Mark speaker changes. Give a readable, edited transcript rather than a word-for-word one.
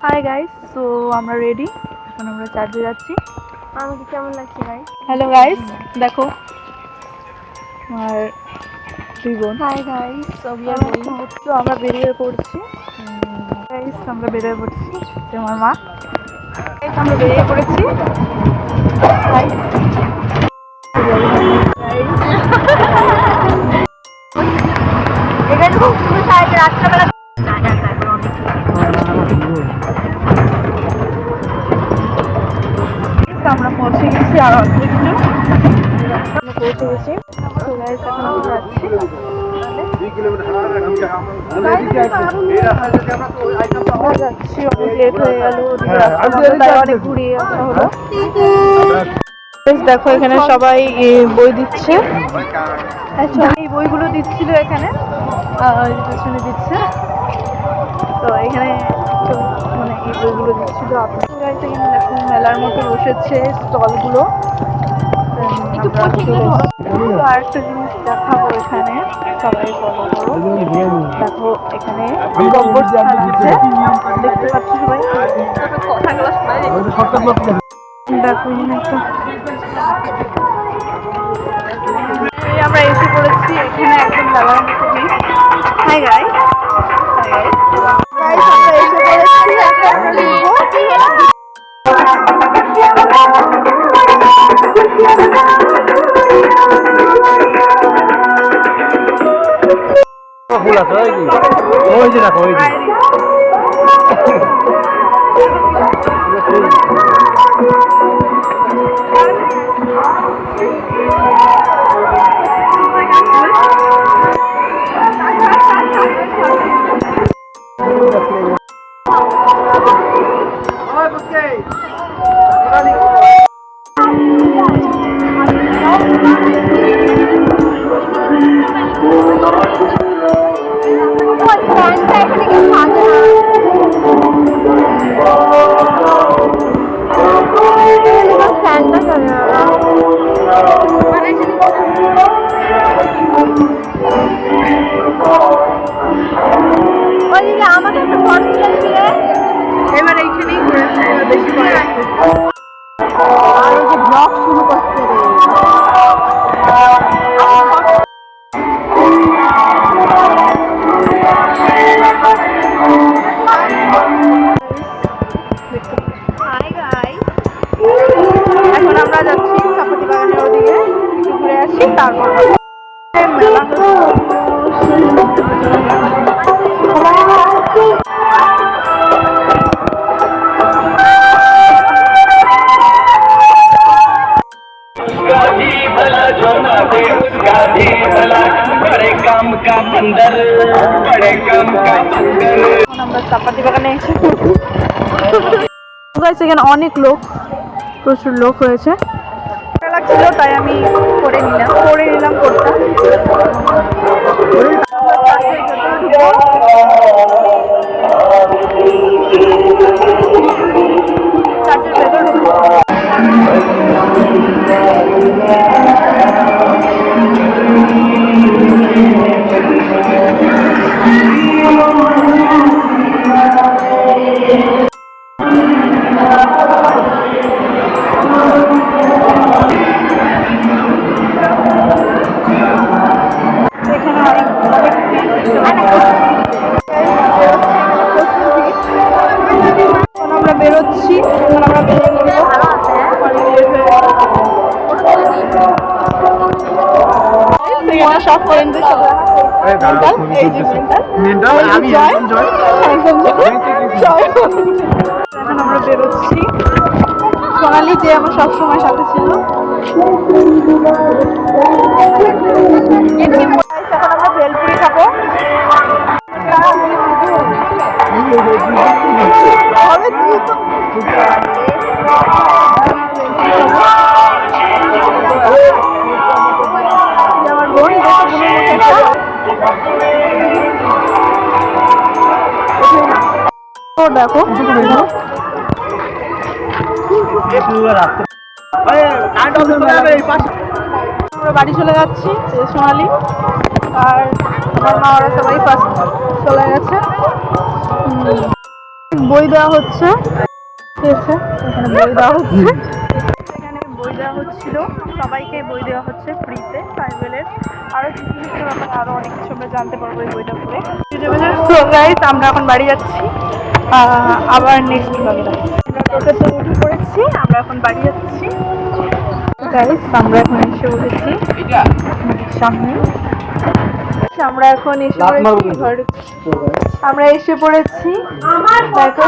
Speaker 1: Hi guys, so আমরা ready. এখন আমরা চার্জে যাচ্ছি।
Speaker 2: আমাকে কেমন লাগছে গাইস?
Speaker 1: হ্যালো গাইস, দেখো আর দুই বোন।
Speaker 2: Hi guys, so we are going.
Speaker 1: তো আমরা বেরিয়ে পড়ছি গাইস, আমরা বেরিয়ে পড়ছি। যে আমার মা গাইস, আমরা বেরিয়ে পড়েছি। হাই
Speaker 2: এখানে খুব সুন্দর সাইডে রাত্রেবেলা
Speaker 1: আমরা পৌঁছে গেছি। আর অল্প একটু আমরা পৌঁছে গেছি। তো গাইস, এখন আমরা যাচ্ছি। আমরা যাচ্ছি, অনেক লেট হয়ে গেল, তাই অনেক ঘুরিয়ে আসা হলো। দেখো এখানে সবাই বই দিচ্ছে। এই বইগুলো দিচ্ছিল এখানে, পেছনে দিচ্ছে। তো এখানে মানে এই বইগুলো দিচ্ছিল। আপনারা এখানে দেখো মেলার মতো বসেছে স্টলগুলো। আরেকটা জিনিস দেখাবো, এখানে সবাই ফলো করো। দেখো এখানে কবরস্থান আছে, দেখতে পাচ্ছ সবাই। দেখো এখানে একটা আমরা এসে পড়েছি এখানে একদম মেলার মতো নেই। হাই গাইস, আমরা এসে পড়েছি। এখন আমরা লিখবো
Speaker 3: ফুল আছে ওই যে দেখো ওই যে এবার এইখানেই ঘুরেছে, বেশি করে আর ওই যে ব্লগ শুরু করছে এখন আমরা যাচ্ছি চাপাতি বাগানের ওদিকে, একটু ঘুরে আসি, তারপর মেলা আমরা চাপাতি বাগানে এসে এখানে অনেক লোক, প্রচুর লোক হয়েছে। লাগছিল তাই আমি করে নিলাম কোটটা। চার্চের ভেতর আমরা বেরোচ্ছি। এখন আমরা বেরিয়ে পড়বো। সব ফ্রেন্ডদের সাথে এখন আমরা বেরোচ্ছি। সোনালি যে আমার সবসময় সাথে ছিল। এখন আমরা ভেলপুরি খাবো। আমার বোন দেখো আমরা বাড়ি চলে যাচ্ছি। সোনালি আর আমার মা ওরা সবাই ফার্স্ট চলে গেছে।
Speaker 1: বই দেওয়া হচ্ছে, ঠিক আছে, এখানে বই দেওয়া হচ্ছে, এখানে বই দেওয়া হচ্ছিল, সবাইকে বই দেওয়া হচ্ছে ফ্রিতে ট্রাইবেলের। আরও কিছু কিছু ব্যাপারে আরও অনেক কিছু আমরা জানতে পারবো এই বইটা পড়ে। সো গাইস, আমরা এখন বাড়ি যাচ্ছি, আবার নেক্সট ব্লগে আমরা টোটোতে উঠে পড়েছি, আমরা এখন বাড়ি যাচ্ছি। গাইস, আমরা এখন এসে উঠেছি সামনে, আমরা এখন এসে পড়েছি ঘরে, আমরা এসে পড়েছি দেখো।